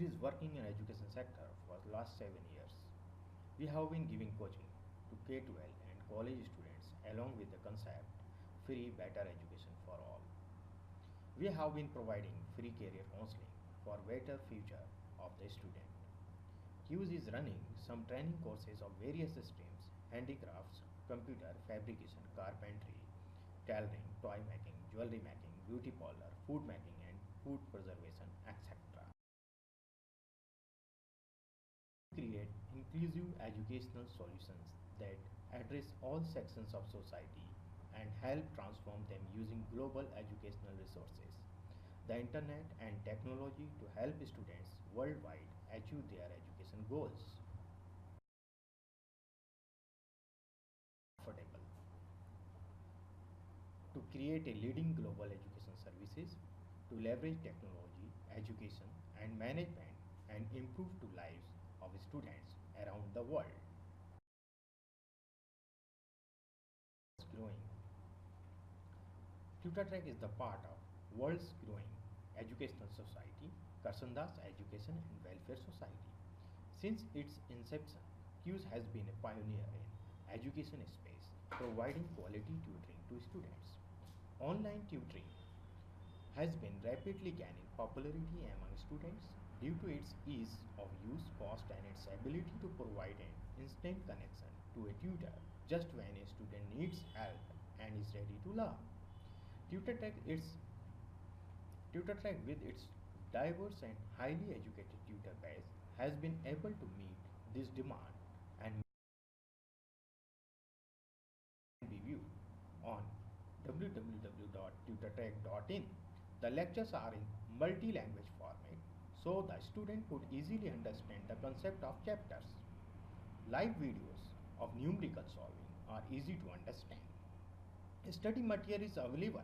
is working in education sector for the last 7 years. We have been giving coaching to K-12 and college students along with the concept free better education for all. We have been providing free career counseling for better future of the student. Hughes is running some training courses of various streams, handicrafts, computer, fabrication, carpentry, tailoring, toy making, jewelry making, beauty parlor, food making and food preservation, etc. Create inclusive educational solutions that address all sections of society and help transform them using global educational resources, the internet and technology to help students worldwide achieve their education goals. Affordable. To create a leading global education services, to leverage technology, education and management and improve to lives of students around the world. Growing. TutorTrack is the part of world's growing educational society, Karsandas Education and Welfare Society. Since its inception, QS has been a pioneer in education space, providing quality tutoring to students. Online tutoring has been rapidly gaining popularity among students due to its ease of use, cost and its ability to provide an instant connection to a tutor just when a student needs help and is ready to learn. TutorTrack, TutorTrack with its diverse and highly educated tutor base has been able to meet this demand and be viewed on www.tutortrack.in. The lectures are in multi-language format so the student could easily understand the concept of chapters. Live videos of numerical solving are easy to understand. Study material is available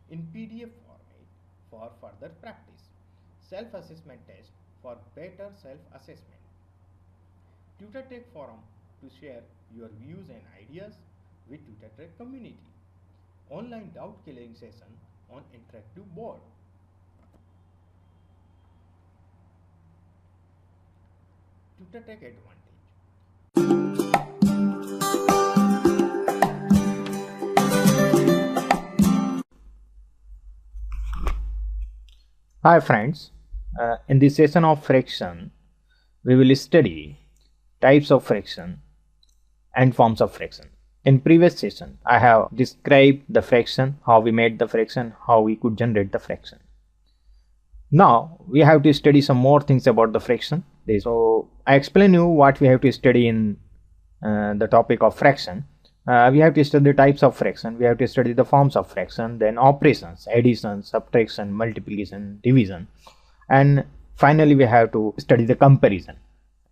in PDF format for further practice. Self-assessment test for better self-assessment. TutorTrack forum to share your views and ideas with TutorTrack community. Online doubt clearing session on interactive board. TutorTrack advantage. Hi friends, in this session of fraction, we will study types of fraction and forms of fraction. In previous session, I have described the fraction, how we made the fraction, how we could generate the fraction. Now, we have to study some more things about the fraction. So, I explain you what we have to study in the topic of fraction. We have to study the types of fraction, we have to study the forms of fraction, then operations, addition, subtraction, multiplication, division, and finally we have to study the comparison.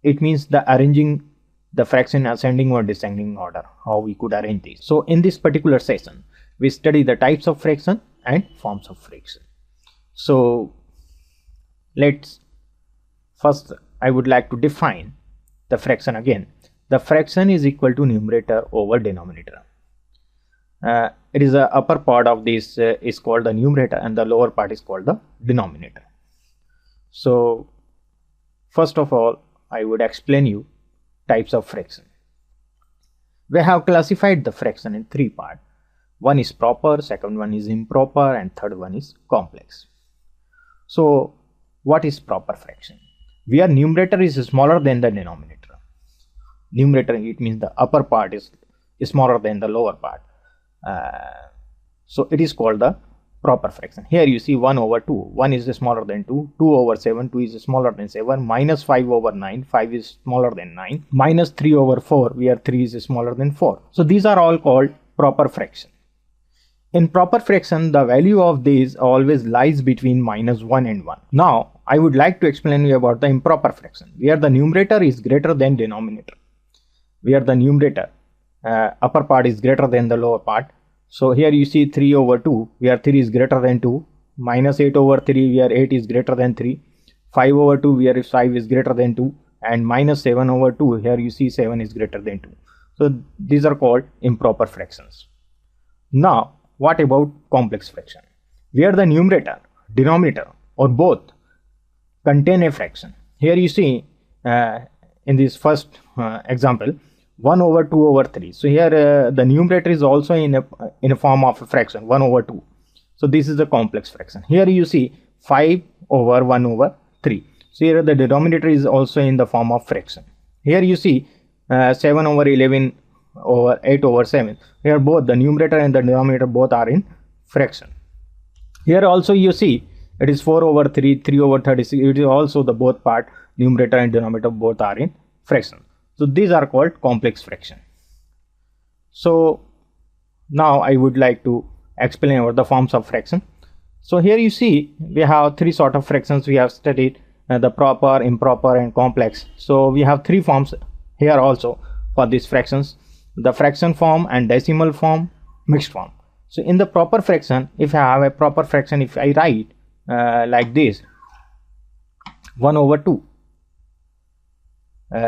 It means the arranging the fraction ascending or descending order, how we could arrange this. So in this particular session, we study the types of fraction and forms of fraction. So let's first, I would like to define the fraction again. The fraction is equal to numerator over denominator. It is the upper part of this is called the numerator and the lower part is called the denominator. So first of all, I would explain you types of fraction. We have classified the fraction in three parts. One is proper, second one is improper and third one is complex. So what is proper fraction? Where numerator is smaller than the denominator. Numerator, it means the upper part is smaller than the lower part. So it is called the proper fraction. Here you see 1 over 2. 1 is smaller than 2. 2 over 7. 2 is smaller than 7. Minus 5 over 9. 5 is smaller than 9. Minus 3 over 4. Where 3 is smaller than 4. So these are all called proper fraction. In proper fraction, the value of these always lies between minus 1 and 1. Now, I would like to explain you about the improper fraction, where the numerator is greater than denominator. Where the numerator upper part is greater than the lower part. So here you see 3 over 2 where 3 is greater than 2, minus 8 over 3 where 8 is greater than 3, 5 over 2 where 5 is greater than 2, and minus 7 over 2 here you see 7 is greater than 2. So these are called improper fractions. Now what about complex fraction? Where the numerator, denominator or both contain a fraction. Here you see in this first example 1 over 2 over 3. So here the numerator is also in a form of a fraction 1 over 2. So this is the complex fraction. Here you see 5 over 1 over 3. So here the denominator is also in the form of fraction. Here you see 7 over 11 over 8 over 7. Here both the numerator and the denominator both are in fraction. Here also you see it is 4 over 3, 3 over 36. It is also the both part numerator and denominator both are in fraction. So these are called complex fraction. So now I would like to explain about the forms of fraction. So here you see we have three sort of fractions we have studied, the proper, improper and complex. So we have three forms here also for these fractions: the fraction form and decimal form, mixed form. So in the proper fraction, if I have a proper fraction, if I write like this 1 over 2,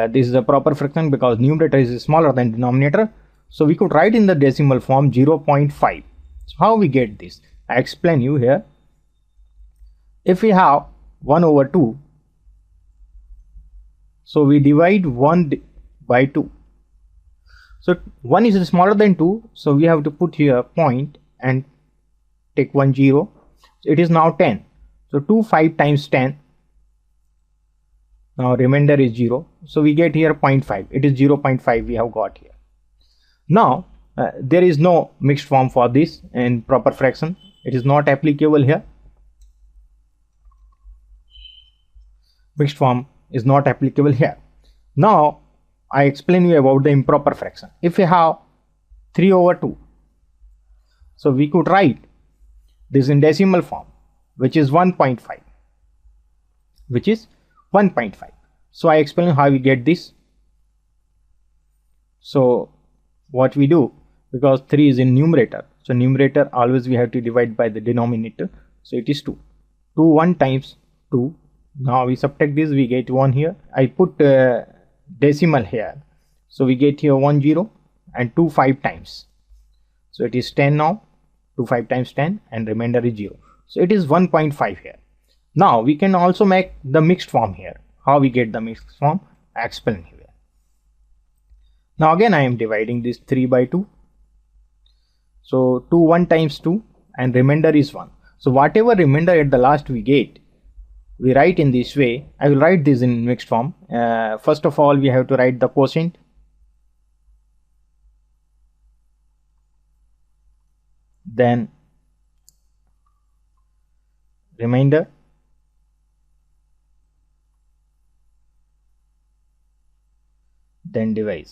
this is a proper fraction because numerator is smaller than denominator. So we could write in the decimal form 0.5. So how we get this? I explain you here. If we have 1 over 2, so we divide 1 by 2. So 1 is smaller than 2, so we have to put here a point and take 1 0. So it is now 10. So 2 5 times 10. Now remainder is 0. So we get here 0.5. It is 0.5 we have got here. Now there is no mixed form for this in proper fraction. It is not applicable here. Mixed form is not applicable here. Now I explain you about the improper fraction. If we have 3 over 2, so we could write this in decimal form, which is 1.5, which is 1.5. So I explain how we get this. So what we do, because 3 is in numerator, so numerator always we have to divide by the denominator, so it is 2. 2 1 times 2. Now we subtract this, we get 1 here. I put decimal here, so we get here 1 0 and 2 5 times, so it is 10 now. 2 5 times 10 and remainder is 0, so it is 1.5 here. Now we can also make the mixed form here. How we get the mixed form? I explain here. Now again I am dividing this 3 by 2, so 2 1 times 2 and remainder is 1. So whatever remainder at the last we get, we write in this way. I will write this in mixed form. First of all we have to write the quotient, then remainder, then divide.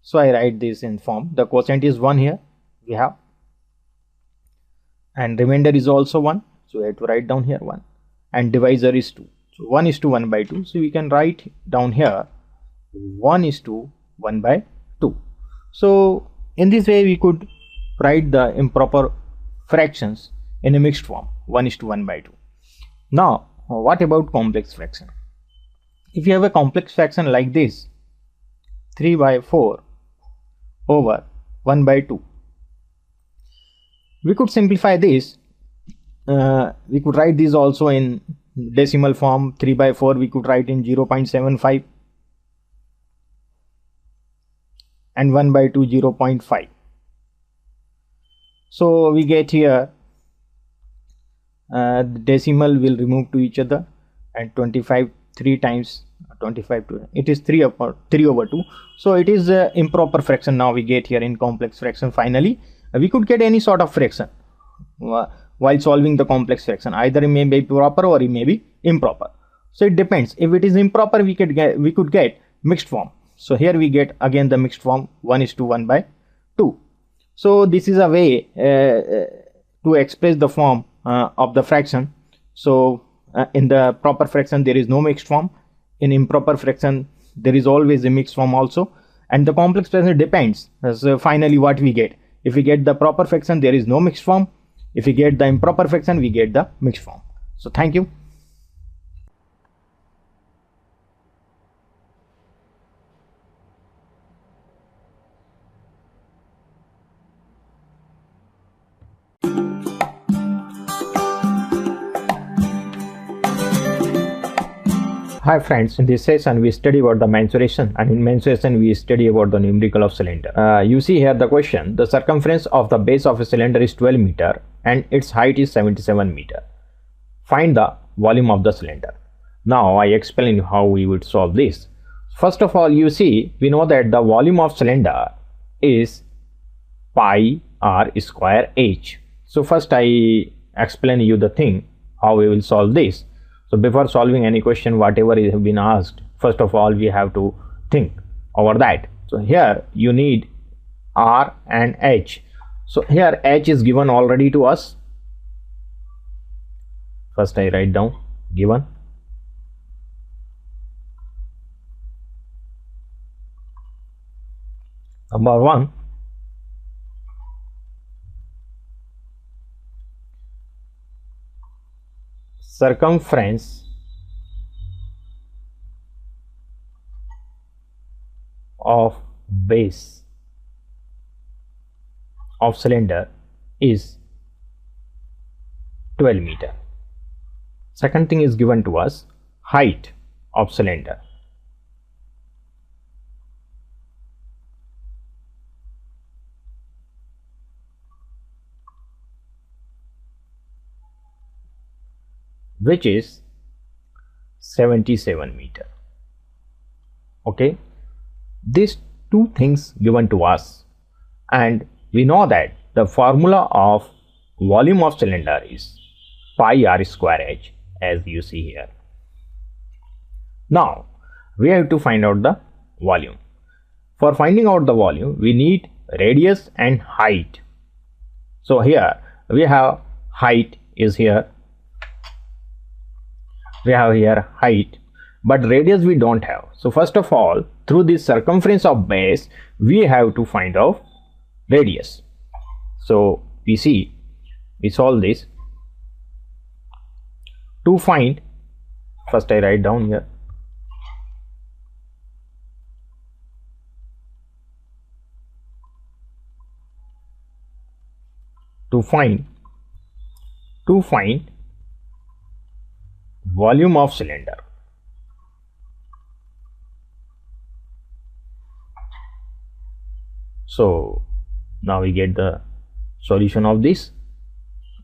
So I write this in form. The quotient is 1 here we have, and remainder is also 1, so we have to write down here 1, and divisor is 2. So 1 is to 1 by 2, so we can write down here 1 is to 1 by 2. So in this way we could write the improper fractions in a mixed form 1 is to 1 by 2. Now what about complex fraction? If you have a complex fraction like this, 3 by 4 over 1 by 2, we could simplify this. We could write this also in decimal form. 3 by 4 we could write in 0.75 and 1 by 2 0.5. So we get here the decimal will remove to each other, and 25 3 times 25 to it is 3 over 2. So it is improper fraction. Now we get here in complex fraction. Finally we could get any sort of fraction while solving the complex fraction. Either it may be proper or it may be improper. So it depends. If it is improper, we could get mixed form. So here we get again the mixed form 1 is to 1 by 2. So this is a way to express the form of the fraction. So in the proper fraction there is no mixed form. In improper fraction there is always a mixed form also, and the complex fraction depends. So finally what we get, if we get the proper fraction there is no mixed form. If we get the improper fraction we get the mixed form. So thank you. Hi friends, in this session we study about the mensuration, and in mensuration we study about the numerical of cylinder. You see here the question, the circumference of the base of a cylinder is 12 meter and its height is 77 meter. Find the volume of the cylinder. Now I explain you how we would solve this. First of all, you see, we know that the volume of cylinder is pi r square h. So first I explain you the thing, how we will solve this. So before solving any question, whatever is been asked, first of all we have to think over that. So here you need r and h. So here h is given already to us. First I write down given. Number 1, circumference of base of cylinder is 12 meter. Second thing is given to us, height of cylinder. Which is 77 meter. Okay, these two things given to us, and we know that the formula of volume of cylinder is pi r square h, as you see here. Now we have to find out the volume. For finding out the volume, we need radius and height. So here we have height is here. We have here height, but radius we don't have. So first of all, through this circumference of base, we have to find out radius. So we solve this to find. First I write down here to find volume of cylinder. So now we get the solution of this.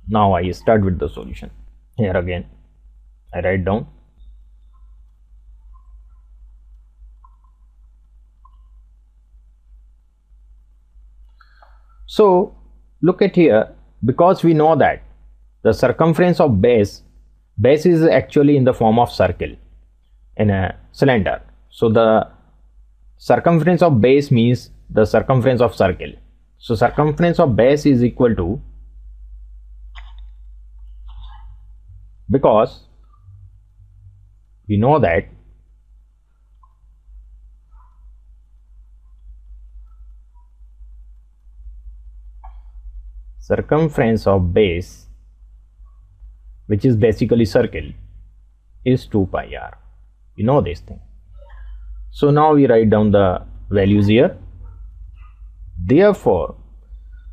Now I start with the solution. Here again I write down so look at here, because we know that the circumference of base is actually in the form of circle in a cylinder. So the circumference of base means the circumference of circle. So circumference of base is equal to, because we know that circumference of base, which is basically circle, is 2 pi r. You know this thing. So now we write down the values here. Therefore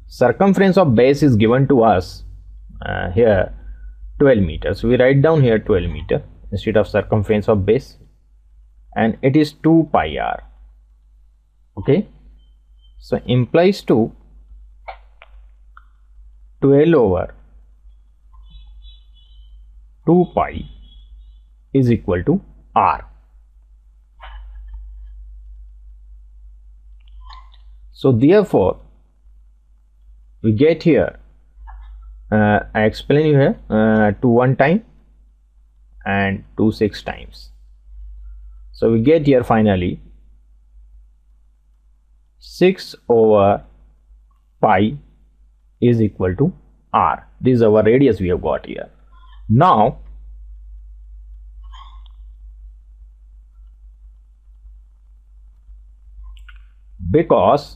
circumference of base is given to us here 12 meters. So we write down here 12 meter instead of circumference of base, and it is 2 pi r. Okay, so implies to 12 over 2 pi is equal to r. So therefore we get here, I explain you here 2 1 time and 2 6 times. So we get here finally 6 over pi is equal to r. This is our radius we have got here. Now because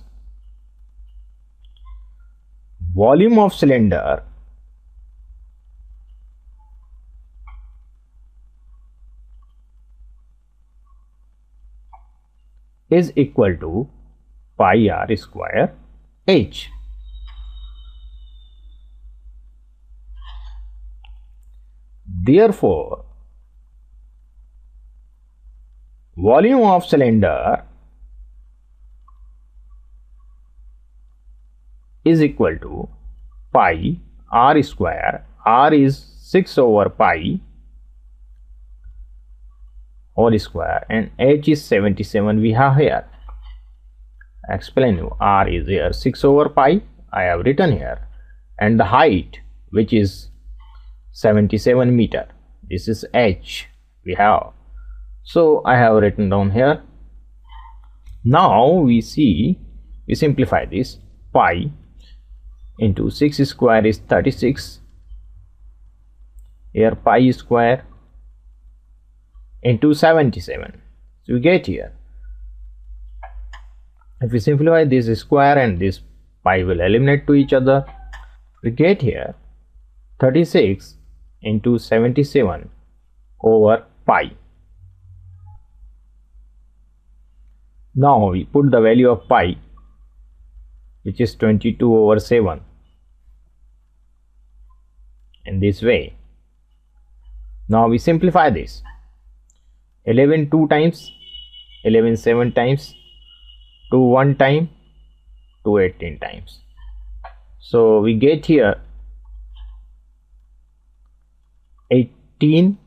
volume of cylinder is equal to pi r square h. Therefore volume of cylinder is equal to pi r square. R is 6 over pi whole square and h is 77 we have here. Explain you, r is here 6 over pi I have written here, and the height which is 77 meter, this is h we have, so I have written down here. Now we simplify this. Pi into 6 square is 36, here pi square into 77, so we get here, if we simplify this square and this pi will eliminate to each other, we get here 36 into 77 over pi. Now we put the value of pi, which is 22 over 7, in this way. Now we simplify this. 11 2 times, 11 7 times, 2 1 time, 2 18 times. So we get here 18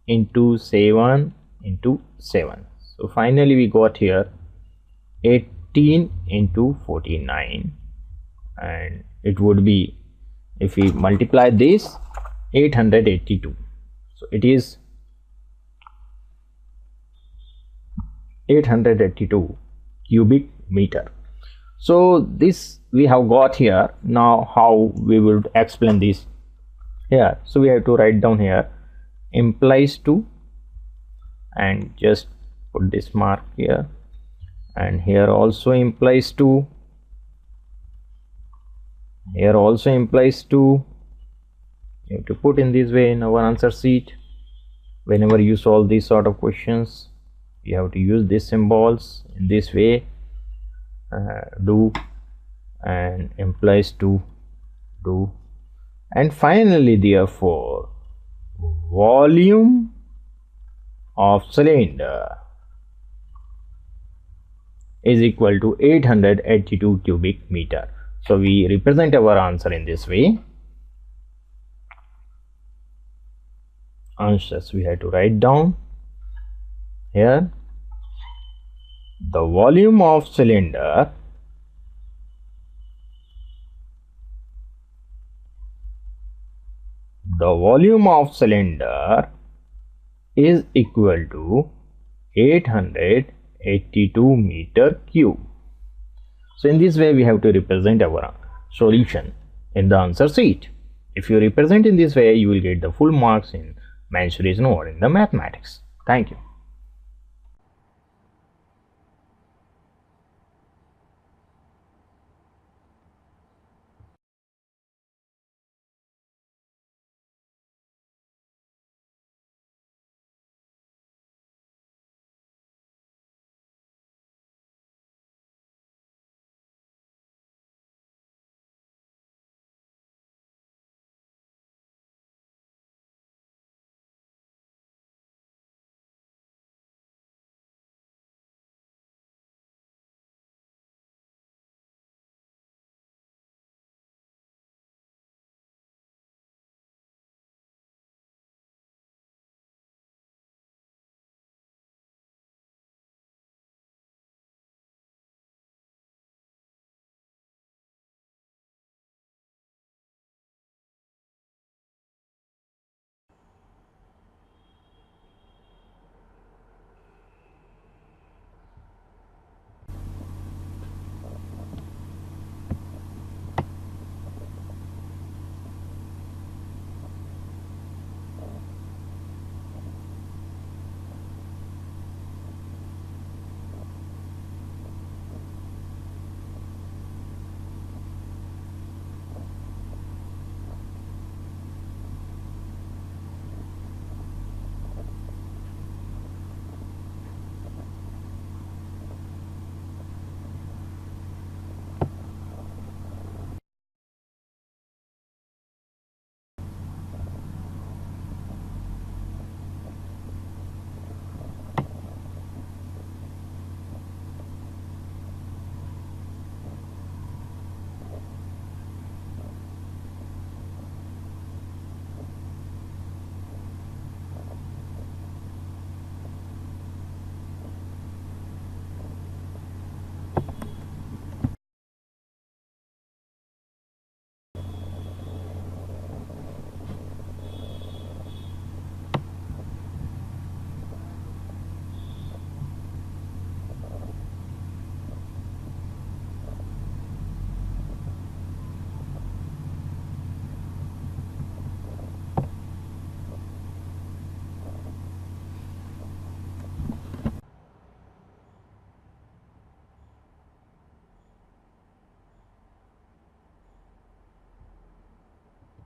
into 7 into 7. So finally we got here 18 into 49, and it would be, if we multiply this, 882. So it is 882 cubic meter. So this we have got here. Now how we will explain this here? So we have to write down here implies to, and just put this mark here, and here also implies to, here also implies to. You have to put in this way in our answer sheet. Whenever you solve these sort of questions, you have to use these symbols in this way. Do and implies to, do, and finally therefore volume of cylinder is equal to 882 cubic meter. So we represent our answer in this way. Answers we have to write down here. The volume of cylinder is equal to 882 meter cube. So in this way we have to represent our solution in the answer sheet. If you represent in this way, you will get the full marks in mains reason or in the mathematics. Thank you.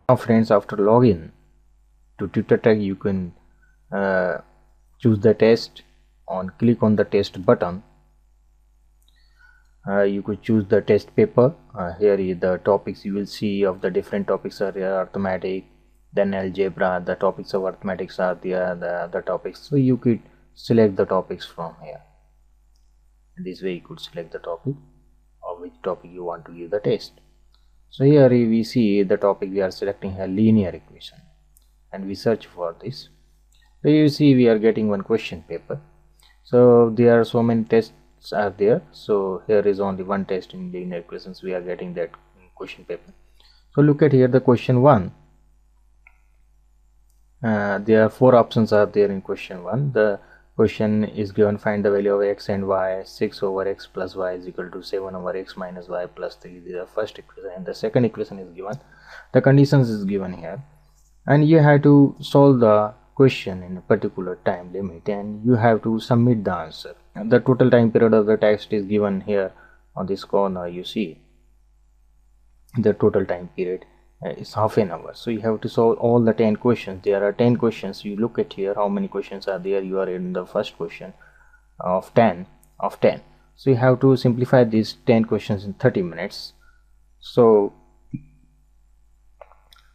Now friends, after login to TutorTrack, you can choose the test. Click on the test button. You could choose the test paper. Here is the topics you will see of the different topics are here: arithmetic, then algebra. The topics of arithmetics are there, the other topics. So you could select the topics from here. This way you could select the topic of which topic you want to give the test. So here we see the topic we are selecting a linear equation, and we search for this. So you see we are getting one question paper. So there are so many tests are there. So here is only one test in linear equations. We are getting that question paper. So look at here the question 1. There are 4 options are there in question 1. The question is given: find the value of x and y. 6 over x plus y is equal to 7 over x minus y plus 3. This is the first equation, and the second equation is given. The conditions is given here, and you have to solve the question in a particular time limit, and you have to submit the answer. And the total time period of the test is given here on this corner. You see the total time period is half an hour. So you have to solve all the 10 questions. There are 10 questions. You look at here how many questions are there. You are in the first question of 10. So you have to simplify these 10 questions in 30 minutes. So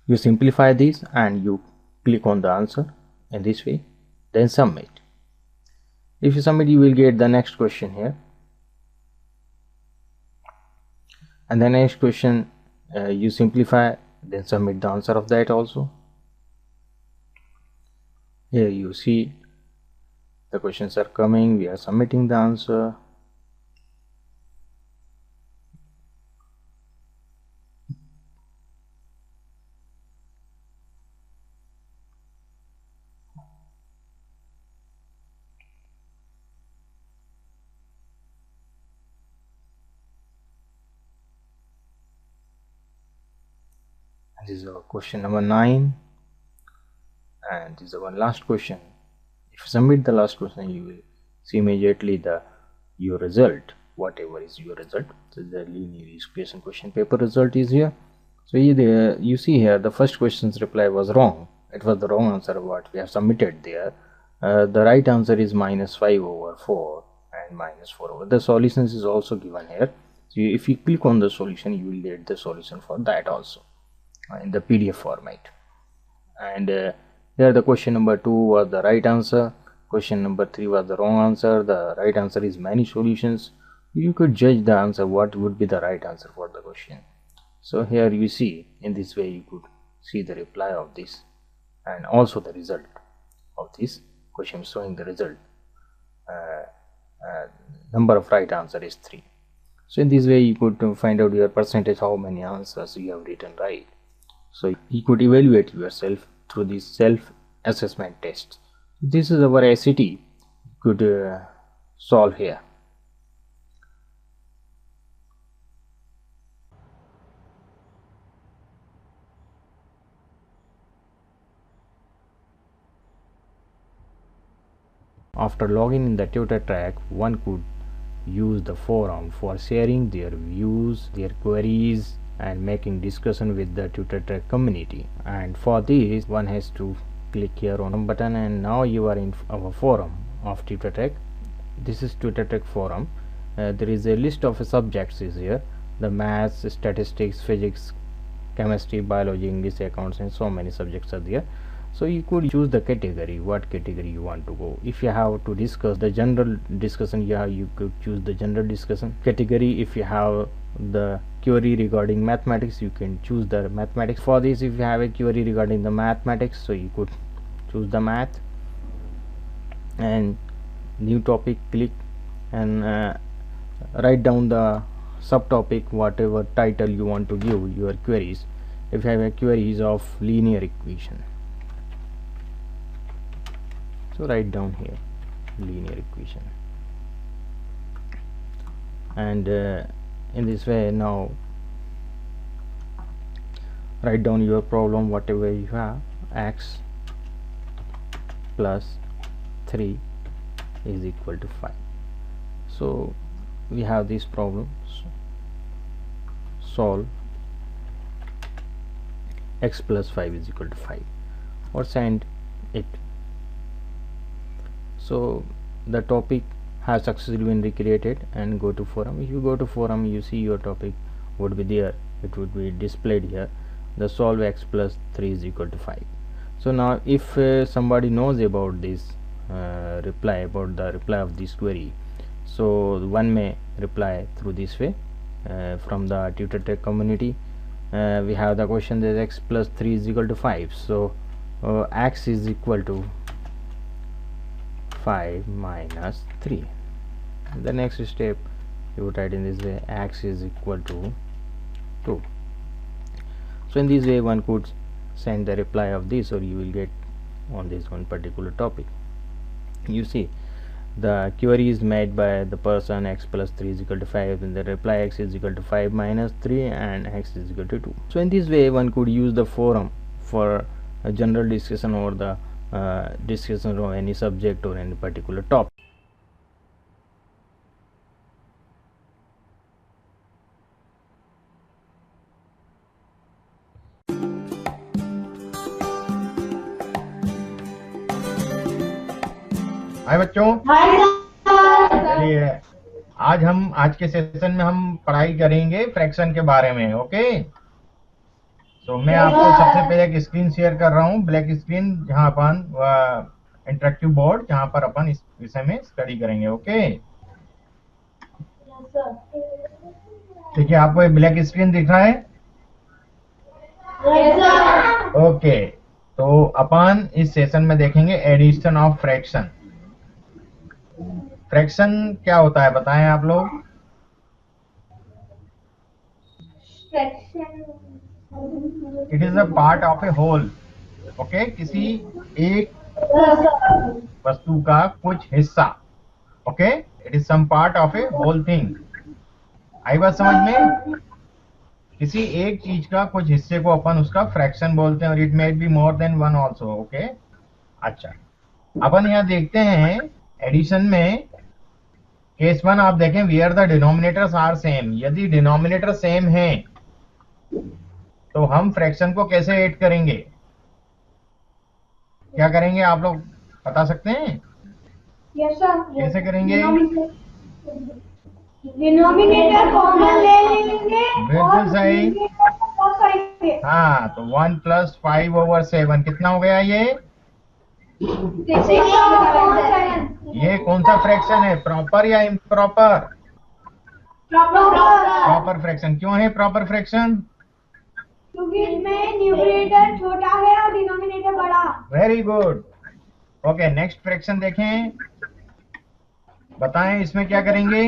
you simplify this and you click on the answer in this way, then submit. If you submit, you will get the next question here, and the next question you simplify, then submit the answer of that also. Here you see the questions are coming, we are submitting the answer. This is our question number 9, and this is our last question. If you submit the last question, you will see immediately your result, whatever is your result. So the linear equation question paper result is here. So you see here the first question's reply was wrong. It was the wrong answer what we have submitted there. The right answer is minus 5 over 4 and minus 4 over. The solutions is also given here. So if you click on the solution, you will get the solution for that also in the PDF format. And here the question number 2 was the right answer, question number 3 was the wrong answer. The right answer is many solutions. You could judge the answer what would be the right answer for the question. So here you see in this way you could see the reply of this and also the result of this question, showing the result. Number of right answer is 3. So in this way you could find out your percentage, how many answers you have written right. So you could evaluate yourself through these self-assessment tests. This is our SAT you could solve here. After logging in the TutorTrack, one could use the forum for sharing their views, their queries, and making discussion with the TutorTrack community. And for this, one has to click here on a button, and now you are in our forum of TutorTrack. This is TutorTrack forum. There is a list of subjects is here: the maths, statistics, physics, chemistry, biology, English, accounts, and so many subjects are there. So you could choose the category, what category you want to go. If you have to discuss the general discussion, you could choose the general discussion category. If you have the query regarding mathematics, you can choose the mathematics. For this, if you have a query regarding the mathematics, so you could choose the math, and new topic, click and write down the subtopic, whatever title you want to give your queries. If you have a queries of linear equation, so write down here linear equation, and in this way now write down your problem, whatever you have. X plus 3 is equal to 5. So we have this problem, solve x plus 5 is equal to 5, or send it. So the topic has successfully been recreated, and go to forum. If you go to forum, you see your topic would be there, it would be displayed here, the solve x plus 3 is equal to 5. So now if somebody knows about this reply of this query, so one may reply through this way from the Tutor Tech community. We have the question that x plus 3 is equal to 5, so x is equal to 5 minus 3. The next step you would write in this way, x is equal to 2. So in this way one could send the reply of this, or you will get on this one particular topic. You see, the query is made by the person x plus 3 is equal to 5, and the reply x is equal to 5 minus 3 and x is equal to 2. So in this way one could use the forum for a general discussion over the discussion of any subject or any particular topic. हाय बच्चों, चलिए आज के session में हम पढ़ाई करेंगे fraction के बारे में। ओके, तो मैं आपको सबसे पहले एक स्क्रीन शेयर कर रहा हूँ, ब्लैक स्क्रीन, जहाँ अपन इंटरेक्टिव बोर्ड, जहाँ पर अपन इस विषय में स्टडी करेंगे। ओके, ठीक है, आपको एक ब्लैक स्क्रीन दिख रहा है? ओके, तो अपन इस सेशन में देखेंगे एडिशन ऑफ फ्रैक्शन। फ्रैक्शन क्या होता है बताएं आप लोग। It is a part of a whole. Okay, किसी एक वस्तु का कुछ हिस्सा। Okay, it is some part of a whole thing. आई बात समझ में? किसी एक चीज का कुछ हिस्से को अपन उसका फ्रैक्शन बोलते हैं, और it may be more than one also. Okay, अच्छा, अपन यहाँ देखते हैं एडिशन में केस 1 आप देखें, where the denominators are same. यदि डिनोमिनेटर सेम है तो हम फ्रैक्शन को कैसे ऐड करेंगे, क्या करेंगे आप लोग बता सकते हैं? Yes sir. कैसे करेंगे? डिनोमिनेटर कॉमन ले लेंगे, बिल्कुल सही। करेंगे। हाँ, तो 1 प्लस 5 ओवर 7 कितना हो गया? ये कौन सा फ्रैक्शन है, प्रॉपर या इम्प्रॉपर? Proper fraction. क्यों है प्रॉपर फ्रैक्शन? क्योंकि इसमें न्यूमरेटर छोटा है और डिनोमिनेटर बड़ा। Very good. Okay, next fraction देखें, बताएं इसमें क्या करेंगे?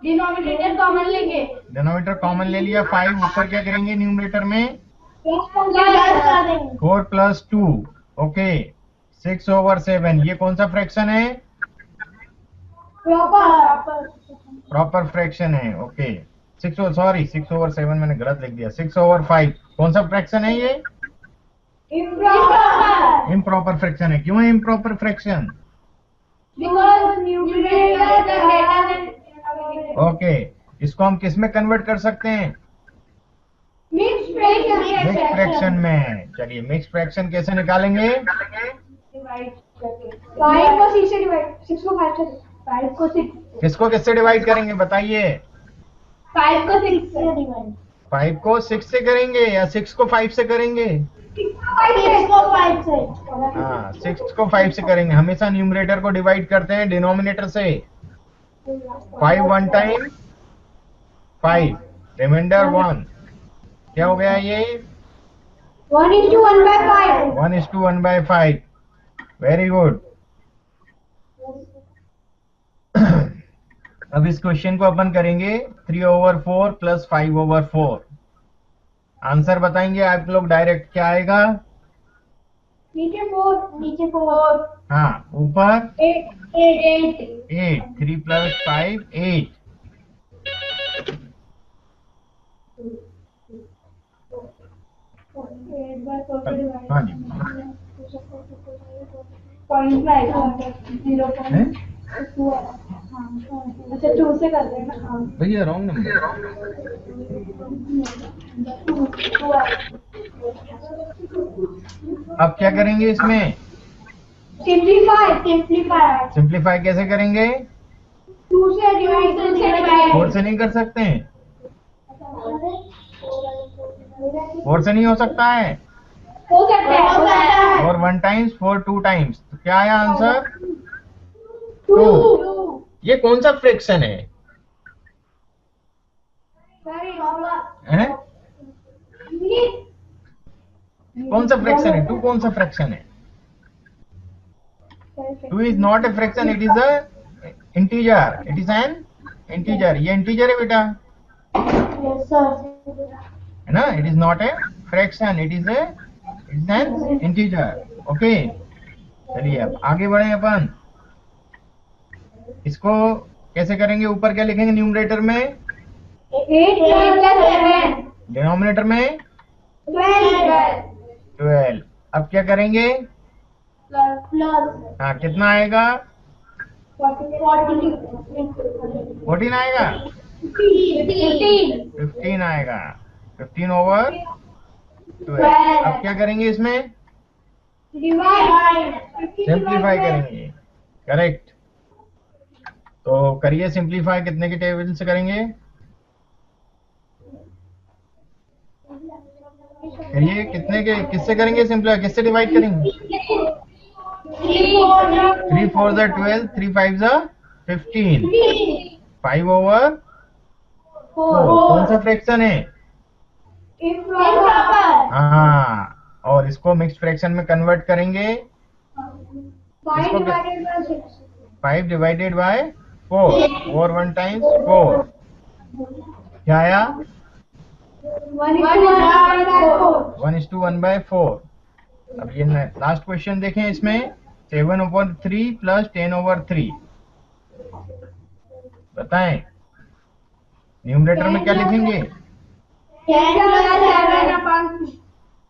डिनोमिनेटर कॉमन लेंगे। डिनोमिनेटर कॉमन ले लिया, 5 ऊपर क्या करेंगे न्यूमरेटर में? 4 प्लस 2, ओके, 6 ओवर 7। ये कौन सा फ्रैक्शन है? प्रॉपर फ्रैक्शन है। ओके, 6 ओवर 7 मैंने गलत लिख दिया, 6 ओवर 5 कौन सा फ्रैक्शन है? ये इम्प्रॉपर फ्रैक्शन है। क्यों है इम्प्रॉपर फ्रैक्शन? ओके, इसको हम किस में कन्वर्ट कर सकते हैं? मिक्स फ्रैक्शन में। चलिए, मिक्स फ्रैक्शन कैसे निकालेंगे? 5 को 6 से डिवाइड, 6 को 5 से, 5 को 6, किसको किससे डिवाइड करेंगे बताइए? 5 को 6 से डिवाइड। 5 को 6 से करेंगे या 6 को 5 से करेंगे? 6 को 5 से। हाँ, 6 को 5 से करेंगे। हमेशा न्यूमरेटर को डिवाइड करते हैं डिनोमिनेटर से। 5 1 टाइम 5, रिमाइंडर 1, क्या हो गया ये? 1:1/5। 1:1/5। Very good. अब इस क्वेश्चन को अपन करेंगे 3 ओवर 4 प्लस 5 ओवर 4। आंसर बताएंगे आप लोग डायरेक्ट, क्या आएगा? नीचे 4, हाँ, ऊपर 8। 8, 3 प्लस 5 8। हाँ जी, पॉइंट आएगा 0. हैं? अच्छा 2 से कर देना। भैया रॉन्ग नंबर। अब क्या करेंगे इसमें? सिंप्लीफाई कैसे करेंगे? 2 से डिवाइड 4 से नहीं कर सकते हैं? 4 से नहीं हो सकता है? हो सकता है। और 1 टाइम्स 4 2 टाइम्स, तो क्या आया आंसर? 2 ये कौन सा फ्रैक्शन है? हैं? कौन सा फ्रैक्शन है? 2 कौन सा फ्रैक्शन है? 2 is not a fraction, it is a integer, it is an integer. ये इंटीजर है बेटा, है ना? It is not a fraction, it is an integer. Okay, चलिए अब आगे बढ़े अपन। इसको कैसे करेंगे? ऊपर क्या लिखेंगे न्यूमरेटर में? 8 + 7 डिनोमिनेटर में 12। अब क्या करेंगे? प्लस हाँ, कितना आएगा? 14 आएगा? 15 आएगा। 15/12। अब क्या करेंगे इसमें? सिंप्लीफाई करेंगे। करेक्ट। तो करिए सिंप्लीफाई, कितने के टेबल से करेंगे? करिए, कितने के, किससे करेंगे सिंप्लीफाई? किससे डिवाइड करेंगे? 3 4 12, 3 5 15, 5/4। कौन सा फ्रैक्शन है? हाँ, और इसको मिक्स्ड फ्रैक्शन में कन्वर्ट करेंगे। 5 डिवाइडेड बाय 4, 4 1 टाइम्स 4, क्या आया? 1:1/4। अब ये लास्ट क्वेश्चन देखें, इसमें 7/3 + 10/3। बताएं न्यूमरेटर में क्या लिखेंगे?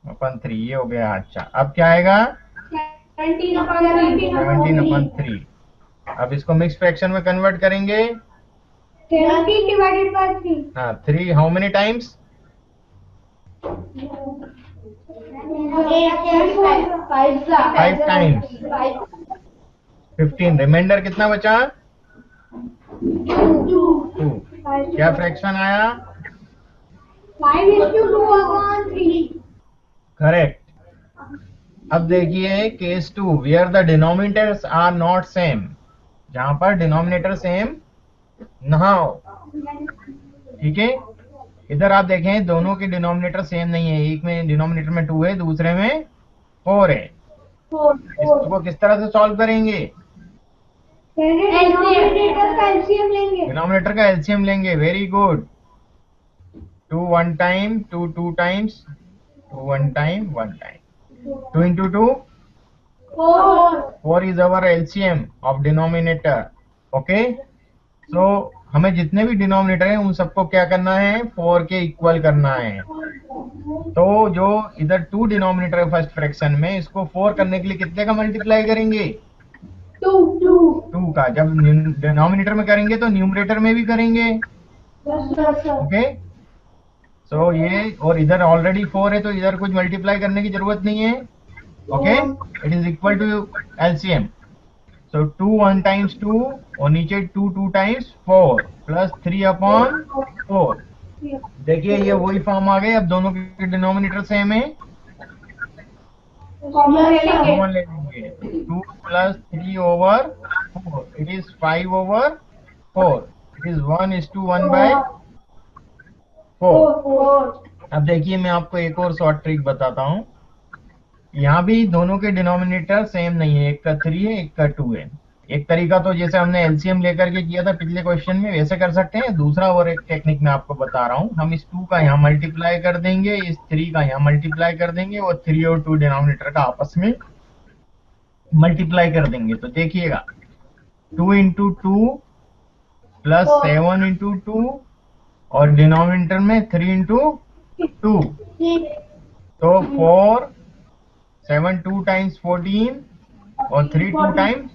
10/3, ये हो गया। अच्छा, अब क्या आएगा? 17/3। अब इसको मिक्स फ्रैक्शन में कन्वर्ट करेंगे। 17 डिवाइडेड बाय 3 हाँ, 3 how many times? 5 times. 15। Remainder कितना बचा? 2। क्या फ्रैक्शन आया? 5:2/3 करेक्ट। अब देखिए case 2, where the denominators are not same, जहां पर डिनोमिनेटर सेम ना हो। ठीक है, इधर आप देखें दोनों के डिनोमिनेटर सेम नहीं है। एक में डिनोमिनेटर में 2 है, दूसरे में 4 है। इसको किस तरह से सॉल्व करेंगे? डिनोमिनेटर का एलसीएम लेंगे। Very good. 2 1 time, 2 2 times, 2 1 time, 1 time. 2 into 2, 4 is our LCM of denominator. Okay, so हमें जितने भी डिनोमिनेटर हैं उन सबको क्या करना है? 4 के इक्वल करना है। तो जो इधर 2 डिनोमिनेटर है फर्स्ट फ्रैक्शन में, इसको 4 करने के लिए कितने का मल्टीप्लाई करेंगे? 2 का। जब डिनोमिनेटर में करेंगे तो न्यूमरेटर में भी करेंगे। ओके, सो ये, और इधर ऑलरेडी 4 है तो इधर कुछ मल्टीप्लाई करने की जरूरत नहीं है। Okay, it is equal to LCM. So 2 1 times 2, और नीचे 2 2 टाइम्स 4 प्लस 3/4। देखिए ये वही फॉर्म आ गए। अब दोनों के डिनोमिनेटर सेम है, कॉमन ले लेंगे। 2 + 3/4, इट इज 5/4। It is 1:1/4। अब देखिए मैं आपको एक और शॉर्ट ट्रिक बताता हूँ। यहाँ भी दोनों के डिनोमिनेटर सेम नहीं है, एक का 3 है, एक का 2 है। एक तरीका तो जैसे हमने एलसीएम लेकर के किया था पिछले क्वेश्चन में, वैसे कर सकते हैं। दूसरा और एक टेक्निक मैं आपको बता रहा हूँ। हम इस 2 का यहाँ मल्टीप्लाई कर देंगे, इस 3 का यहाँ मल्टीप्लाई कर देंगे, और 3 और 2 डिनोमिनेटर का आपस में मल्टीप्लाई कर देंगे। तो देखिएगा 2 into 2 + 7 into 2, और डिनोमिनेटर में 3 into 2, तो 4 7 2 times 14, और 3 2 times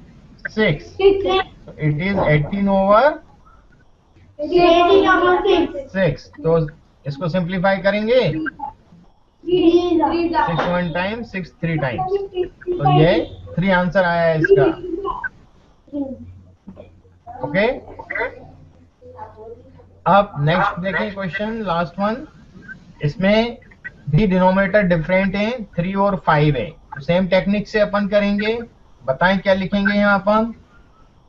6, इट इज 18/6। तो इसको सिंप्लीफाई करेंगे 3 6 1 टाइम्स 6 3 टाइम्स, तो ये 3 आंसर आया है इसका। ओके, अब नेक्स्ट देखें क्वेश्चन, लास्ट वन। इसमें भी डिनोमिनेटर डिफरेंट है, 3 और 5 है, तो सेम टेक्निक से अपन करेंगे। बताएं क्या लिखेंगे यहाँ अपन?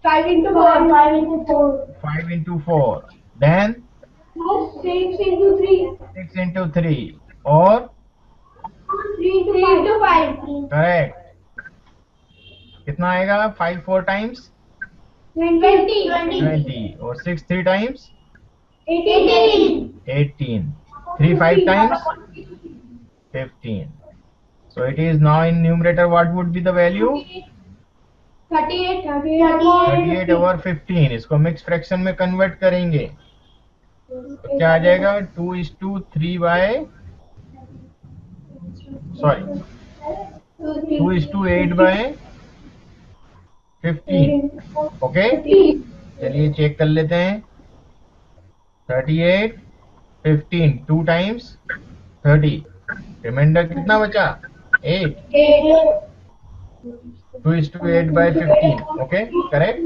5 into 4 5 into 4, then 6 into 3 6 into 3 और 3 into 5 करेक्ट। कितना आएगा? 5 4 टाइम्स 20 और 6 3 times 18 3 5 times 15. So it is now in numerator. What would be the value? 38 over 15. इसको मिक्स फ्रैक्शन में कन्वर्ट करेंगे तो क्या आ जाएगा? 2:3 बाय सॉरी 2:8 बाय 15. ओके, चलिए चेक कर लेते हैं। 38 15 2 टाइम्स 30, रिमाइंडर कितना बचा? 8। 2:8 बाय 15। Okay, correct.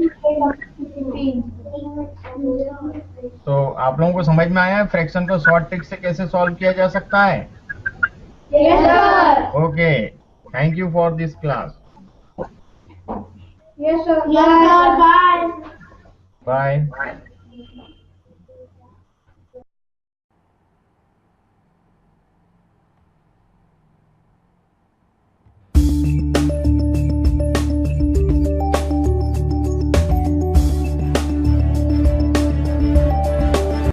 तो आप लोगों को समझ में आया फ्रैक्शन को शॉर्ट ट्रिक से कैसे सॉल्व किया जा सकता है? Yes, sir. Okay, thank you for this class. Yes, sir. Bye. Bye.